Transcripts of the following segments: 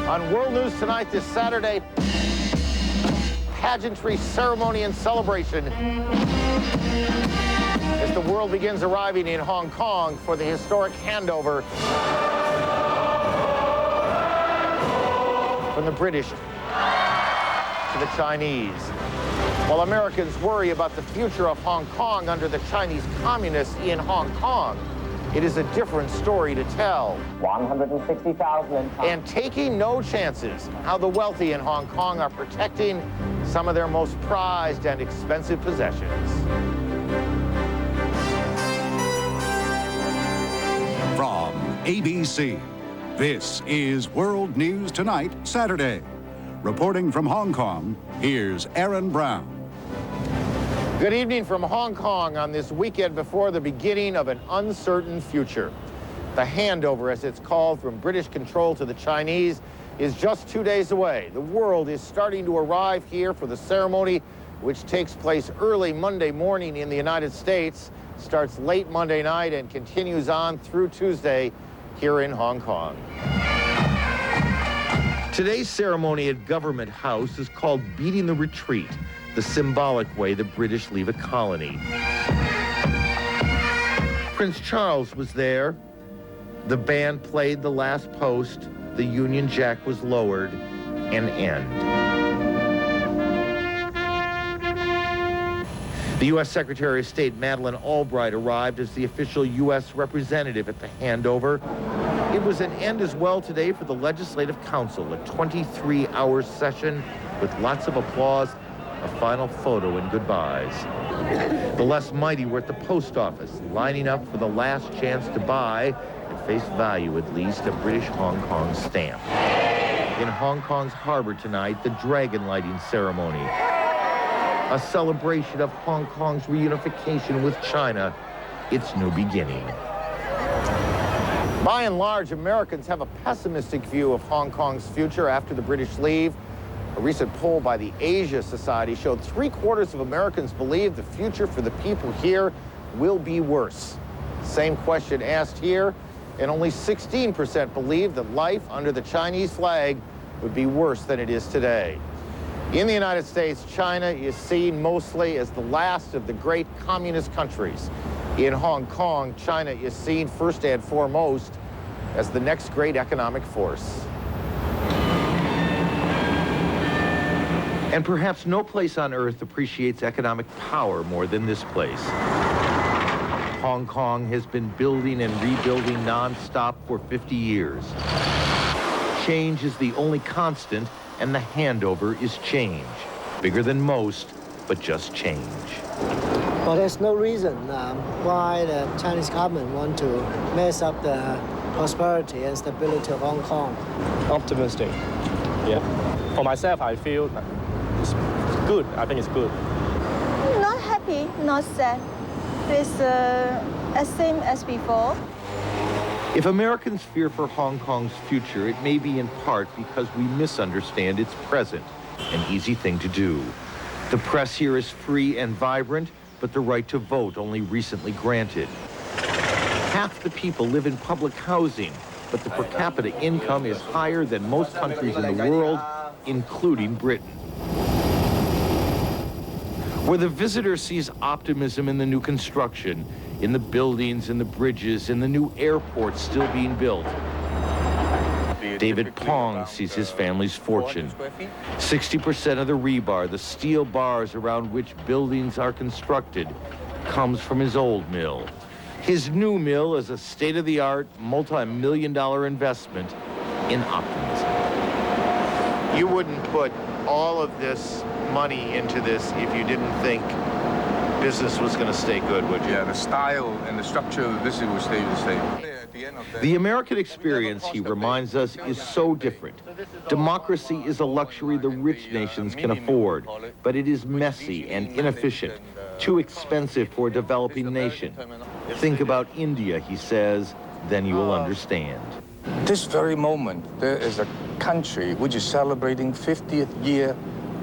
On World News Tonight this Saturday, pageantry, ceremony, and celebration as the world begins arriving in Hong Kong for the historic handover from the British to the Chinese. While Americans worry about the future of Hong Kong under the Chinese communists in Hong Kong, it is a different story to tell. 160,000 and taking no chances, how the wealthy in Hong Kong are protecting some of their most prized and expensive possessions. From ABC, this is World News Tonight, Saturday. Reporting from Hong Kong, here's Aaron Brown. Good evening from Hong Kong on this weekend before the beginning of an uncertain future. The handover, as it's called, from British control to the Chinese is just 2 days away. The world is starting to arrive here for the ceremony, which takes place early Monday morning in the United States, starts late Monday night, and continues on through Tuesday here in Hong Kong. Today's ceremony at Government House is called Beating the Retreat, the symbolic way the British leave a colony. Prince Charles was there. The band played The Last Post. The Union Jack was lowered. An end. The U.S. Secretary of State Madeleine Albright arrived as the official U.S. representative at the handover. It was an end as well today for the Legislative Council, a 23-hour session with lots of applause, a final photo and goodbyes. The less mighty were at the post office, lining up for the last chance to buy, at face value at least, a British Hong Kong stamp. In Hong Kong's harbor tonight, the dragon lighting ceremony, a celebration of Hong Kong's reunification with China, its new beginning. By and large, Americans have a pessimistic view of Hong Kong's future after the British leave. A recent poll by the Asia Society showed 3/4 of Americans believe the future for the people here will be worse. Same question asked here, and only 16% believe that life under the Chinese flag would be worse than it is today. In the United States, China is seen mostly as the last of the great communist countries. In Hong Kong, China is seen first and foremost as the next great economic force. And perhaps no place on earth appreciates economic power more than this place. Hong Kong has been building and rebuilding nonstop for 50 years. Change is the only constant, and the handover is change. Bigger than most, but just change. Well, there's no reason why the Chinese government want to mess up the prosperity and stability of Hong Kong. Optimistic, yeah. For myself, I feel it's good. I think it's good. Not happy, not sad. It's the same as before. If Americans fear for Hong Kong's future, it may be in part because we misunderstand its present, an easy thing to do. The press here is free and vibrant, but the right to vote only recently granted. Half the people live in public housing, but the per capita income is higher than most countries in the world, including Britain. Where the visitor sees optimism in the new construction, in the buildings, in the bridges, in the new airports still being built, David Pong sees his family's fortune. 60% of the rebar, the steel bars around which buildings are constructed, comes from his old mill. His new mill is a state-of-the-art, multi-million-dollar investment in optimism. You wouldn't put all of this money into this if you didn't think business was going to stay good, would you? Yeah, the style and the structure of the business will stay the same. The American experience, he reminds us, is so different. Democracy is a luxury the rich nations can afford, but it is messy and inefficient, too expensive for a developing nation. Think about India, he says, then you will understand. This very moment, there is a country which is celebrating 50th year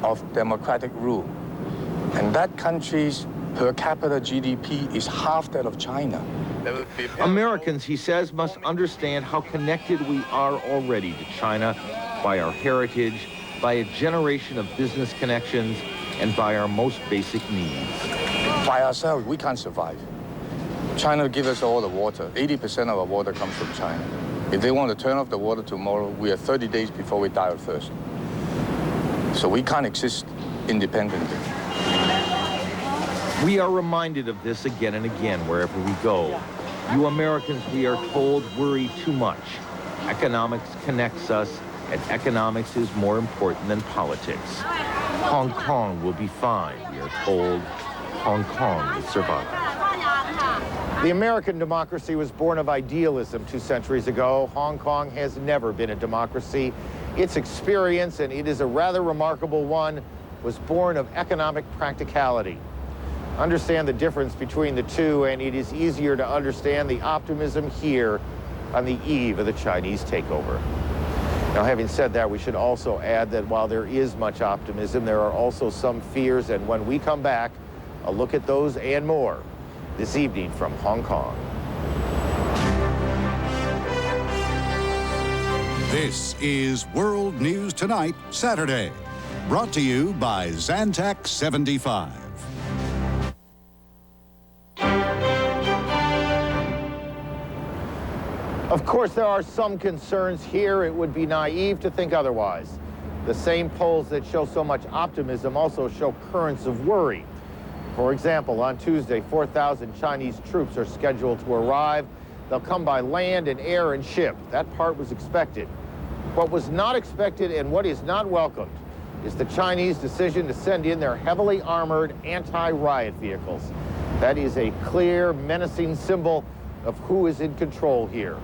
of democratic rule. And that country's per capita GDP is half that of China. Americans, he says, must understand how connected we are already to China by our heritage, by a generation of business connections, and by our most basic needs. By ourselves, we can't survive. China gives us all the water. 80% of our water comes from China. If they want to turn off the water tomorrow, we are 30 days before we die of thirst. So we can't exist independently. We are reminded of this again and again wherever we go. You Americans, we are told, worry too much. Economics connects us, and economics is more important than politics. Hong Kong will be fine, we are told. Hong Kong will survive. The American democracy was born of idealism 2 centuries ago. Hong Kong has never been a democracy. Its experience, and it is a rather remarkable one, was born of economic practicality. Understand the difference between the two, and it is easier to understand the optimism here on the eve of the Chinese takeover. Now, having said that, we should also add that while there is much optimism, there are also some fears, and when we come back, a look at those and more this evening from Hong Kong. This is World News Tonight, Saturday. Brought to you by Zantac 75. Of course, there are some concerns here. It would be naive to think otherwise. The same polls that show so much optimism also show currents of worry. For example, on Tuesday, 4,000 Chinese troops are scheduled to arrive. They'll come by land and air and ship. That part was expected. What was not expected and what is not welcomed is the Chinese decision to send in their heavily armored anti-riot vehicles. That is a clear, menacing symbol of who is in control here.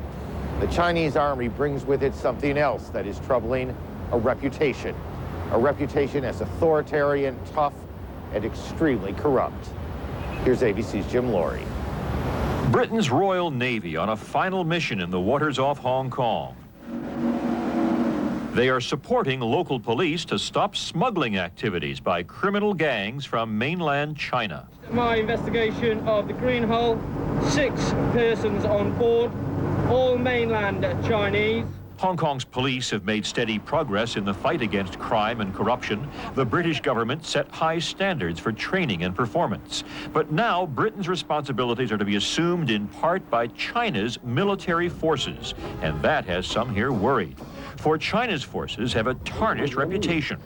The Chinese army brings with it something else that is troubling, a reputation. A reputation as authoritarian, tough, and extremely corrupt. Here's ABC's Jim Laurie. Britain's Royal Navy on a final mission in the waters off Hong Kong. They are supporting local police to stop smuggling activities by criminal gangs from mainland China. My investigation of the Green Hull, 6 persons on board, all mainland Chinese. Hong Kong's police have made steady progress in the fight against crime and corruption. The British government set high standards for training and performance. But now Britain's responsibilities are to be assumed in part by China's military forces, and that has some here worried. For China's forces have a tarnished reputation.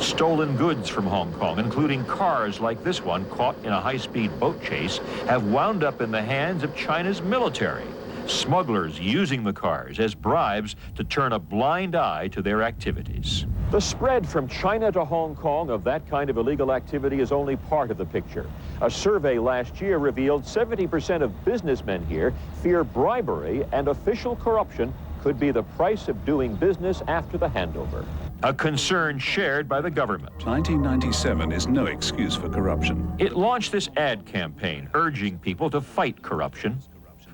Stolen goods from Hong Kong, including cars like this one caught in a high-speed boat chase, have wound up in the hands of China's military. Smugglers using the cars as bribes to turn a blind eye to their activities. The spread from China to Hong Kong of that kind of illegal activity is only part of the picture. A survey last year revealed 70% of businessmen here fear bribery and official corruption could be the price of doing business after the handover. A concern shared by the government. 1997 is no excuse for corruption. It launched this ad campaign urging people to fight corruption.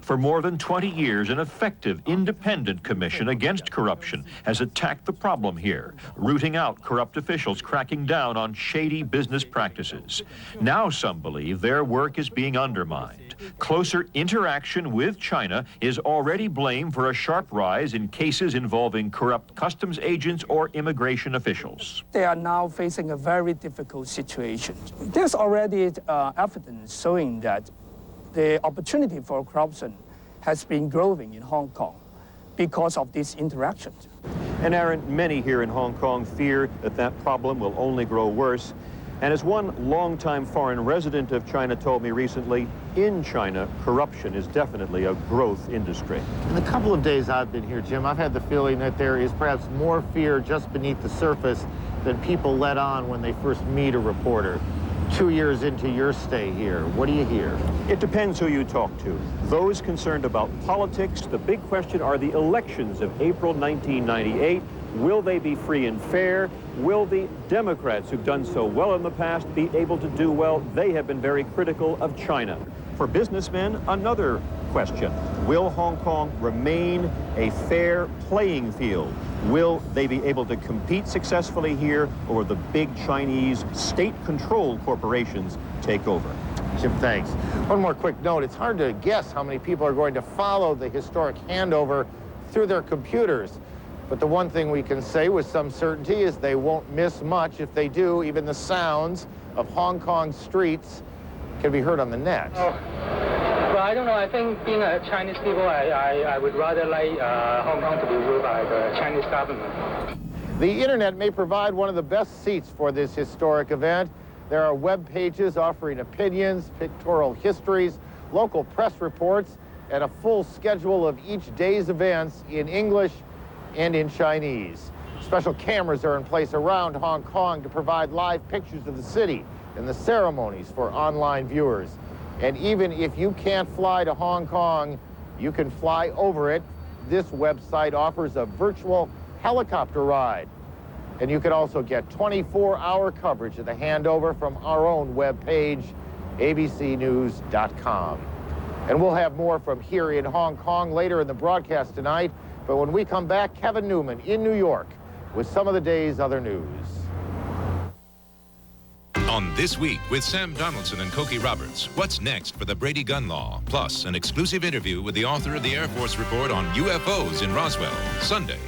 For more than 20 years, an effective, independent commission against corruption has attacked the problem here, rooting out corrupt officials, cracking down on shady business practices. Now some believe their work is being undermined. Closer interaction with China is already blamed for a sharp rise in cases involving corrupt customs agents or immigration officials. They are now facing a very difficult situation. There's already evidence showing that the opportunity for corruption has been growing in Hong Kong because of these interactions. And Aaron, many here in Hong Kong fear that that problem will only grow worse. And as one longtime foreign resident of China told me recently, in China, corruption is definitely a growth industry. In the couple of days I've been here, Jim, I've had the feeling that there is perhaps more fear just beneath the surface than people let on when they first meet a reporter. 2 years into your stay here, what do you hear? It depends who you talk to. Those concerned about politics, the big question are the elections of April 1998. Will they be free and fair? Will the Democrats who've done so well in the past be able to do well? They have been very critical of China. For businessmen, another question. Will Hong Kong remain a fair playing field? Will they be able to compete successfully here, or will the big Chinese state-controlled corporations take over? Jim, thanks. One more quick note. It's hard to guess how many people are going to follow the historic handover through their computers. But the one thing we can say with some certainty is they won't miss much. If they do, even the sounds of Hong Kong streets can be heard on the net. Oh. Well, I don't know. I think being a Chinese people, I would rather like Hong Kong to be ruled by the Chinese government. The internet may provide one of the best seats for this historic event. There are web pages offering opinions, pictorial histories, local press reports, and a full schedule of each day's events in English and in Chinese. Special cameras are in place around Hong Kong to provide live pictures of the city and the ceremonies for online viewers. And even if you can't fly to Hong Kong, you can fly over it. This website offers a virtual helicopter ride. And you can also get 24-hour coverage of the handover from our own webpage, abcnews.com. And we'll have more from here in Hong Kong later in the broadcast tonight. But when we come back, Kevin Newman in New York with some of the day's other news. On This Week with Sam Donaldson and Cokie Roberts, what's next for the Brady gun law? Plus, an exclusive interview with the author of the Air Force report on UFOs in Roswell, Sunday.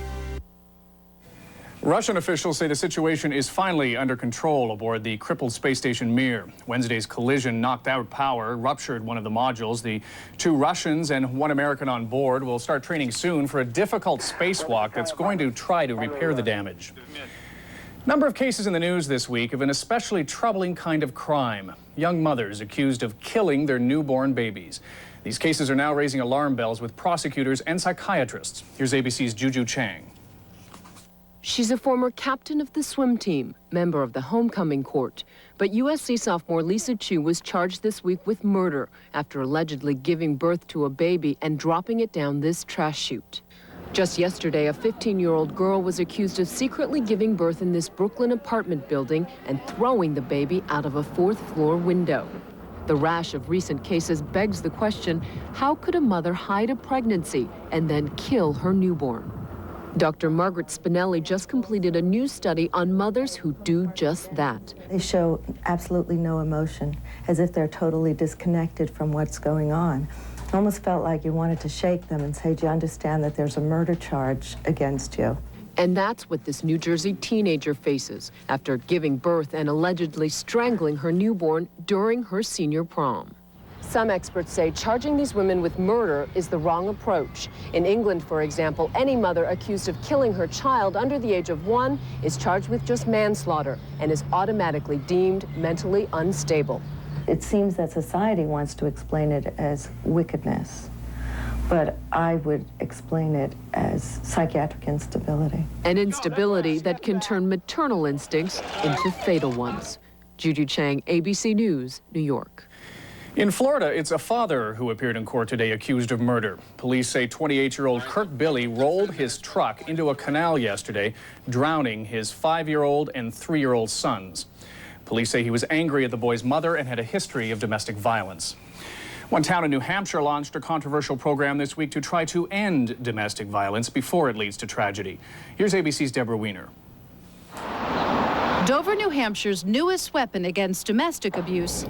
Russian officials say the situation is finally under control aboard the crippled space station Mir. Wednesday's collision knocked out power, ruptured one of the modules. The 2 Russians and 1 American on board will start training soon for a difficult spacewalk that's going to try to repair the damage. Number of cases in the news this week of an especially troubling kind of crime. Young mothers accused of killing their newborn babies. These cases are now raising alarm bells with prosecutors and psychiatrists. Here's ABC's Juju Chang. She's a former captain of the swim team, member of the homecoming court. But USC sophomore Lisa Chu was charged this week with murder after allegedly giving birth to a baby and dropping it down this trash chute. Just yesterday, a 15-year-old girl was accused of secretly giving birth in this Brooklyn apartment building and throwing the baby out of a 4th-floor window. The rash of recent cases begs the question, how could a mother hide a pregnancy and then kill her newborn? Dr. Margaret Spinelli just completed a new study on mothers who do just that. They show absolutely no emotion, as if they're totally disconnected from what's going on. It almost felt like you wanted to shake them and say, do you understand that there's a murder charge against you? And that's what this New Jersey teenager faces after giving birth and allegedly strangling her newborn during her senior prom. Some experts say charging these women with murder is the wrong approach. In England, for example, any mother accused of killing her child under the age of 1 is charged with just manslaughter and is automatically deemed mentally unstable. It seems that society wants to explain it as wickedness, but I would explain it as psychiatric instability. An instability that can turn maternal instincts into fatal ones. Juju Chang, ABC News, New York. In Florida, it's a father who appeared in court today accused of murder. Police say 28-year-old Kirk Billy rolled his truck into a canal yesterday, drowning his 5-year-old and 3-year-old sons. Police say he was angry at the boy's mother and had a history of domestic violence. One town in New Hampshire launched a controversial program this week to try to end domestic violence before it leads to tragedy. Here's ABC's Deborah Weiner. Dover, New Hampshire's newest weapon against domestic abuse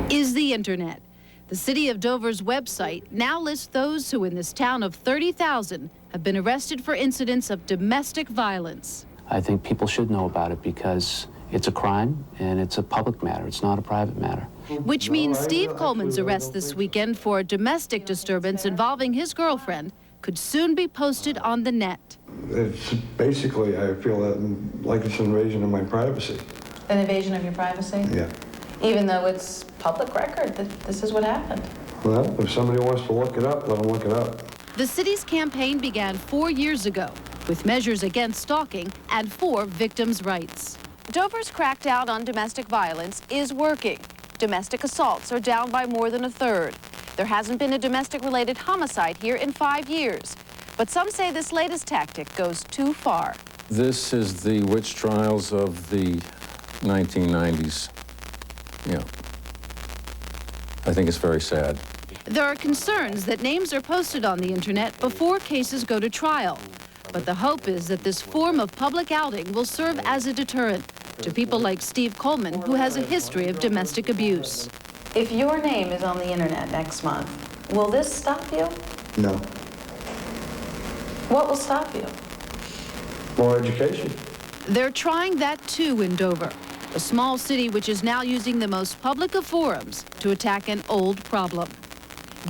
is the internet. The city of Dover's website now lists those who in this town of 30,000 have been arrested for incidents of domestic violence. I think people should know about it because it's a crime and it's a public matter. It's not a private matter. Which means Steve Coleman's arrest this weekend for a domestic disturbance involving his girlfriend could soon be posted on the net. It's basically, I feel that like it's an invasion of my privacy. An invasion of your privacy? Yeah. Even though it's public record that this is what happened. Well, if somebody wants to look it up, let them look it up. The city's campaign began 4 years ago with measures against stalking and for victims' rights. Dover's crackdown on domestic violence is working. Domestic assaults are down by more than 1/3. There hasn't been a domestic-related homicide here in 5 years. But some say this latest tactic goes too far. This is the witch trials of the 1990s. Yeah. I think it's very sad. There are concerns that names are posted on the internet before cases go to trial. But the hope is that this form of public outing will serve as a deterrent to people like Steve Coleman, who has a history of domestic abuse. If your name is on the internet next month, will this stop you? No. What will stop you? More education. They're trying that too in Dover, a small city which is now using the most public of forums to attack an old problem.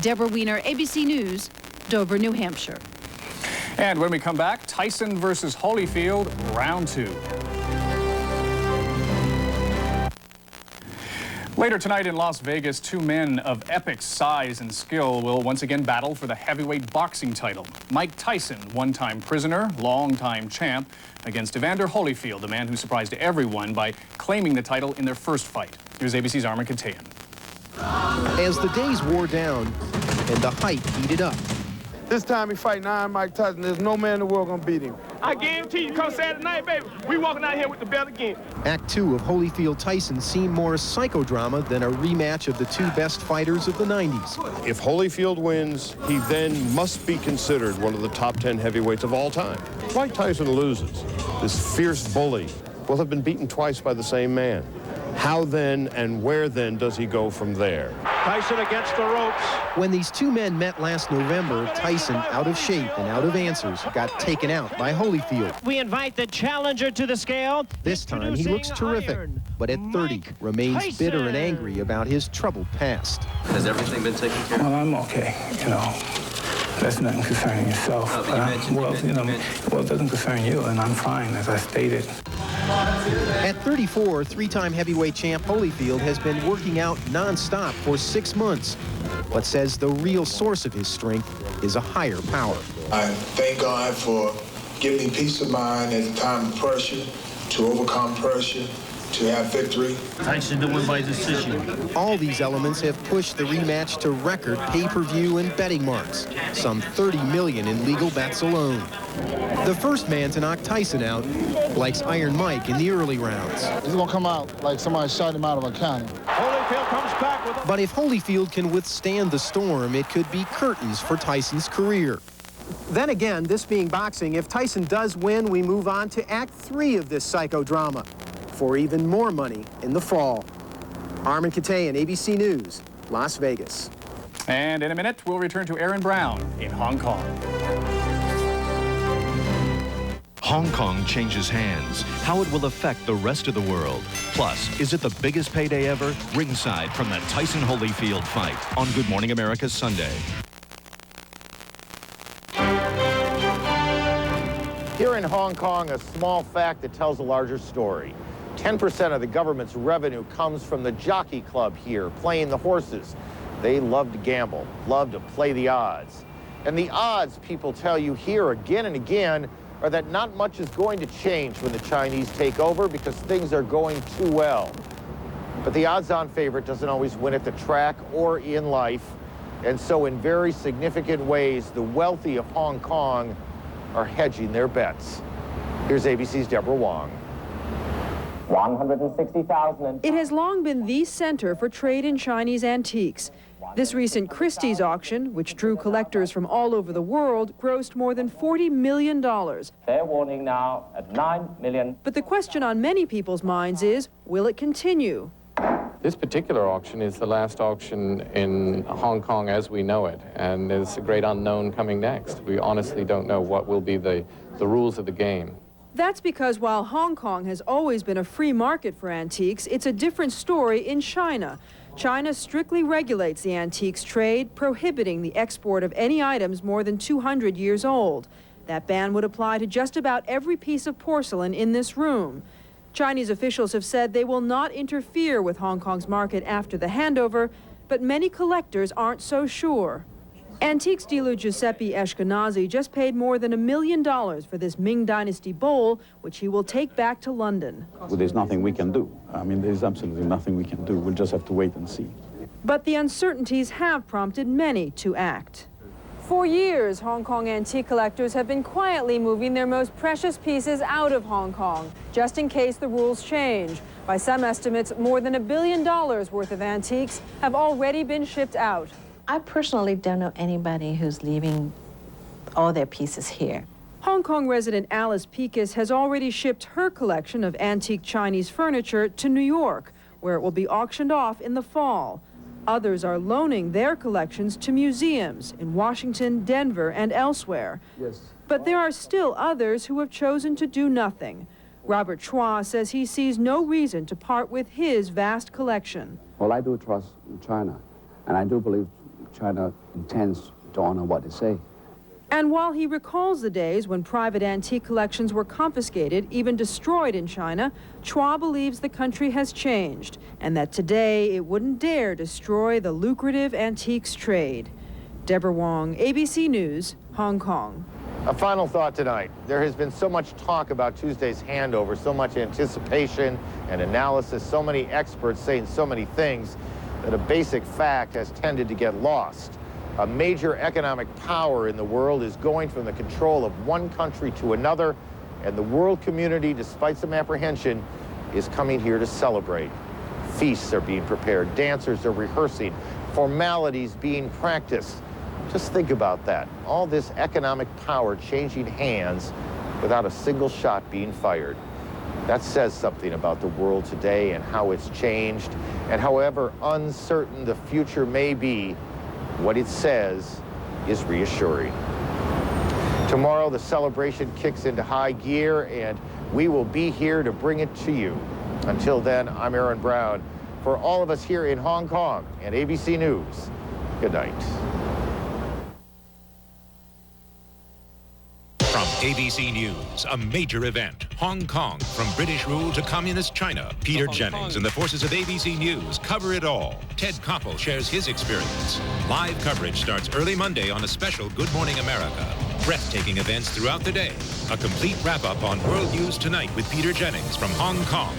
Deborah Weiner, ABC News, Dover, New Hampshire. And when we come back, Tyson versus Holyfield, round 2. Later tonight in Las Vegas, 2 men of epic size and skill will once again battle for the heavyweight boxing title. Mike Tyson, one-time prisoner, long-time champ, against Evander Holyfield, the man who surprised everyone by claiming the title in their first fight. Here's ABC's Armin Katayan. As the days wore down and the hype heated up. This time he fighting Iron Mike Tyson. There's no man in the world gonna beat him. I guarantee you, come Saturday night, baby, we walking out here with the belt again. Act 2 of Holyfield-Tyson seemed more psychodrama than a rematch of the 2 best fighters of the 90s. If Holyfield wins, he then must be considered one of the top 10 heavyweights of all time. If Mike Tyson loses, this fierce bully will have been beaten twice by the same man. How then and where then does he go from there? Tyson against the ropes. When these 2 men met last November, Tyson, out of shape and out of answers, got taken out by Holyfield. We invite the challenger to the scale. This time he looks terrific, but at 30 remains Tyson. bitter and angry about his troubled past. Has everything been taken care of? Well, I'm okay, you know. That's nothing concerning yourself. Well, it doesn't concern you, and I'm fine, as I stated. At 34, 3-time heavyweight champ Holyfield has been working out non-stop for 6 months, but says the real source of his strength is a higher power. I thank God for giving me peace of mind at the time of pressure, to overcome pressure, to have victory. Tyson to win by decision. All these elements have pushed the rematch to record pay-per-view and betting marks, some 30 million in legal bets alone. The first man to knock Tyson out likes Iron Mike in the early rounds. He's gonna come out like somebody shot him out of a cannon. Holyfield comes back with... But if Holyfield can withstand the storm, it could be curtains for Tyson's career. Then again, this being boxing, if Tyson does win, we move on to Act 3 of this psychodrama, for even more money in the fall. Armin Katayan, ABC News, Las Vegas. And in a minute, we'll return to Aaron Brown in Hong Kong. Hong Kong changes hands. How it will affect the rest of the world. Plus, is it the biggest payday ever? Ringside from the Tyson Holyfield fight on Good Morning America Sunday. Here in Hong Kong, a small fact that tells a larger story. 10% of the government's revenue comes from the jockey club here, playing the horses. They love to gamble, love to play the odds. And the odds, people tell you here again and again, are that not much is going to change when the Chinese take over because things are going too well. But the odds-on favorite doesn't always win at the track or in life. And so in very significant ways, the wealthy of Hong Kong are hedging their bets. Here's ABC's Deborah Wong. 160,000. It has long been the center for trade in Chinese antiques. This recent Christie's auction, which drew collectors from all over the world, grossed more than $40 million. Fair warning now at 9 million. But the question on many people's minds is, will it continue? This particular auction is the last auction in Hong Kong as we know it, and there's a great unknown coming next. We honestly don't know what will be the rules of the game. That's because while Hong Kong has always been a free market for antiques, it's a different story in China. China strictly regulates the antiques trade, prohibiting the export of any items more than 200 years old. That ban would apply to just about every piece of porcelain in this room. Chinese officials have said they will not interfere with Hong Kong's market after the handover, but many collectors aren't so sure. Antiques dealer Giuseppe Ashkenazi just paid more than $1 million for this Ming Dynasty bowl, which he will take back to London. Well, there's nothing we can do. I mean, there's absolutely nothing we can do. We'll just have to wait and see. But the uncertainties have prompted many to act. For years, Hong Kong antique collectors have been quietly moving their most precious pieces out of Hong Kong, just in case the rules change. By some estimates, more than $1 billion worth of antiques have already been shipped out. I personally don't know anybody who's leaving all their pieces here. Hong Kong resident Alice Pecos has already shipped her collection of antique Chinese furniture to New York, where it will be auctioned off in the fall. Others are loaning their collections to museums in Washington, Denver, and elsewhere. Yes. But there are still others who have chosen to do nothing. Robert Chua says he sees no reason to part with his vast collection. Well, I do trust China, and I do believe China intends to honor what they say. And while he recalls the days when private antique collections were confiscated, even destroyed in China, Chua believes the country has changed and that today it wouldn't dare destroy the lucrative antiques trade. Deborah Wong, ABC News, Hong Kong. A final thought tonight. There has been so much talk about Tuesday's handover, so much anticipation and analysis, so many experts saying so many things that a basic fact has tended to get lost. A major economic power in the world is going from the control of one country to another, and the world community, despite some apprehension, is coming here to celebrate. Feasts are being prepared, dancers are rehearsing, formalities being practiced. Just think about that. All this economic power changing hands without a single shot being fired. That says something about the world today and how it's changed, and however uncertain the future may be, what it says is reassuring. Tomorrow, the celebration kicks into high gear, and we will be here to bring it to you. Until then, I'm Aaron Brown. For all of us here in Hong Kong and ABC News, good night. From ABC News, a major event. Hong Kong, from British rule to communist China. Peter Jennings and the forces of ABC News cover it all. Ted Koppel shares his experience. Live coverage starts early Monday on a special Good Morning America. Breathtaking events throughout the day. A complete wrap-up on World News Tonight with Peter Jennings from Hong Kong.